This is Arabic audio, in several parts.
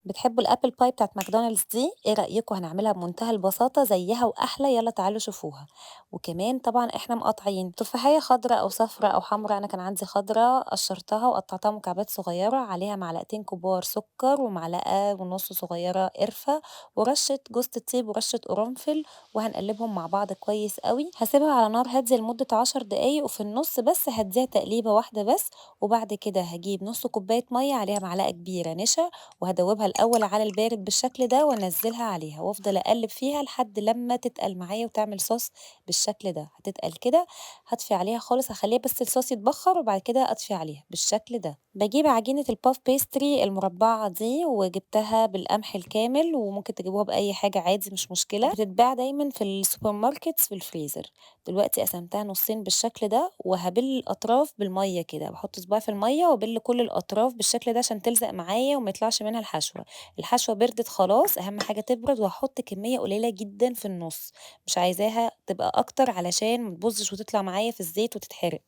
بتحبوا الapple pie بتاعة ماكدونالدز دي؟ إيه رأيكم هنعملها بمنتهى البساطة زيها وأحلى، يالّا تعالوا شوفوها. وكمان طبعًا إحنا مقاطعين تفاحية خضرا أو صفرا أو حمرا، أنا كان عندي خضرا قشرتها وقطعتها مكعبات صغيرة، عليها معلقتين كبار سكر ومعلقة ونص صغيرة قرفة ورشة جوزة الطيب ورشة قرنفل، وهنقلبهم مع بعض كويس أوي. هاسيبها على نار هادية لمدة 10 دقايق، وفي النُص بس هادّيها تقليبة واحدة بس، وبعد كده هاجيب نُص كوباية مَيّة عليها معلقة كبيرة نشا، وهادوّبها الأول على البارد بالشكل ده وانزّلها عليها وافضل أقلّب فيها لحد لمّا تتقل معايا وتعمل صوص بالشكل ده. هتتقل كده هاطفي عليها خالص، هاخلّيها بس الصوص يتبخّر وبعد كده أطفي عليها بالشكل ده. باجيب عجينة الpuff pastry المربعة دي وجبتها بالقمح الكامل، وممكن تجيبوها بأي حاجة عادي مش مشكلة، بتتباع دايمًا في السوبر ماركتس في الفريزر. دلوقتي قسمتها نُصّين بالشكل ده وهابِل الأطراف بالمَيّة كده، باحط صباعي في المَيّة وأبِل كل الأطراف بالشكل ده عشان تلزق معايا وما يطلعش منها الحشوة. الحشوة بردت خلاص، أهم حاجة تبرد، وهاحط كمية قليلة جدًا في النُص، مش عايزاها تبقى أكتر علشان ما تبوظش وتطلع معايا في الزيت وتتحرق.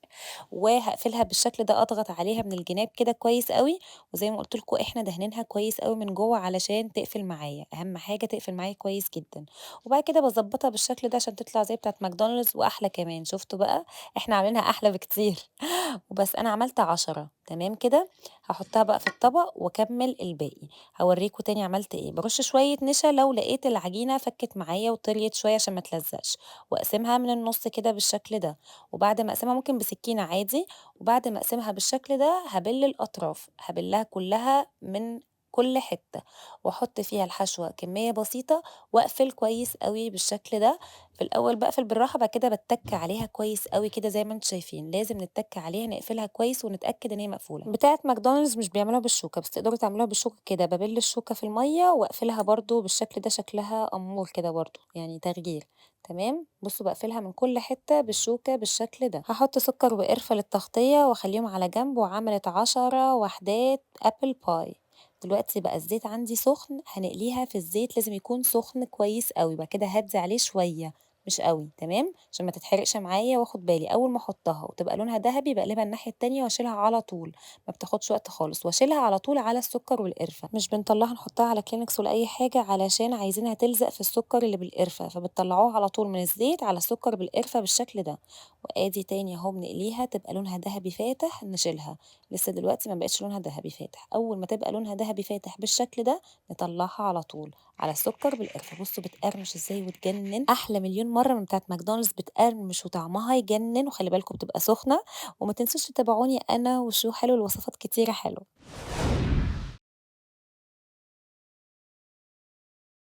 وهاقفلها بالشكل ده، أضغط عليها من الجناب كده كويس أوي، وزي ما قُلت لكم إحنا دهنينها كويس أوي من جوّه علشان تقفل معايا، أهم حاجة تقفل معايا كويس جدًا. وبعد كده باضبّطها بالشكل ده عشان تطلع زي بتاعة ماكدونالدز وأحلى كمان، شُفتوا بقى؟ إحنا عاملينها أحلى بكتير. وبس أنا عملت 10 تمام كده، هاحطها بقى في الطبق وأكمّل الباقي. هاورّيكم تاني عملت إيه، بارُش شوية نشا لو لقيت العجينة فكِّت معايا وطريت شوية عشان ما تلزقش، وأقسمها من النُص كده بالشكل ده. وبعد ما أقسمها ممكن بسكينة عادي، وبعد ما أقسمها بالشكل ده هابِل الأطراف، هابِلّها كلّها من كل حتّة، وأحط فيها الحشوة كمية بسيطة، وأقفل كويس أوي بالشكل ده. في الأول باقفل بالراحة، بعد كده باتَّك عليها كويس أوي كده زي ما أنتم شايفين، لازم نتَّك عليها نقفلها كويس ونتأكد إن هي مقفولة. بتاعة ماكدونالدز مش بيعملوها بالشوكة، بس تقدروا تعملوها بالشوكة كده، بابِل الشوكة في المَيّة وأقفلها برضه بالشكل ده، شكلها أمور كده برضه، يعني تغيير. تمام، بُصّوا باقفلها من كل حتّة بالشوكة بالشكل ده. هاحط سكر وقرفة للتغطية وأخلّيهم على جنب، وعملت 10 وحدات apple pie. دلوقتي بقى الزيت عندي سُخن، هنقليها في الزيت لازم يكون سُخن كويس أوي، وبعد كده أهدّي عليه شوية مش أوي، تمام، عشان ما تتحرقش معايا وآخد بالي. أول ما أحطها وتبقى لونها دهبي باقلبها الناحية التانية واشيلها على طول، ما بتاخدش وقت خالص، واشيلها على طول على السكر والقرفة، مش بنطلّعها نحطها على كلينكس ولا أي حاجة علشان عايزينها تلزق في السكر اللي بالقرفة، فبتطلّعوها على طول من الزيت على السكر بالقرفة بالشكل ده. وآدي تاني أهو بنقليها تبقى لونها دهبي فاتح نشيلها، لسه دلوقتي ما بقتش لونها دهبي فاتح. أول ما تبقى لونها دهبي فاتح بالشكل ده نطلّعها على طول على السكر بالقرفة. بُصّوا بتقرمش إزاي وتجنن، أحلى مليون مرّة من بتاعة ماكدونالدز، بتقرمش وطعمها يجنن، وخلّي بالكم بتبقى سخنة. وما تنسوش تتابعوني أنا وشو حلو لوصفات كتيرة حلوة.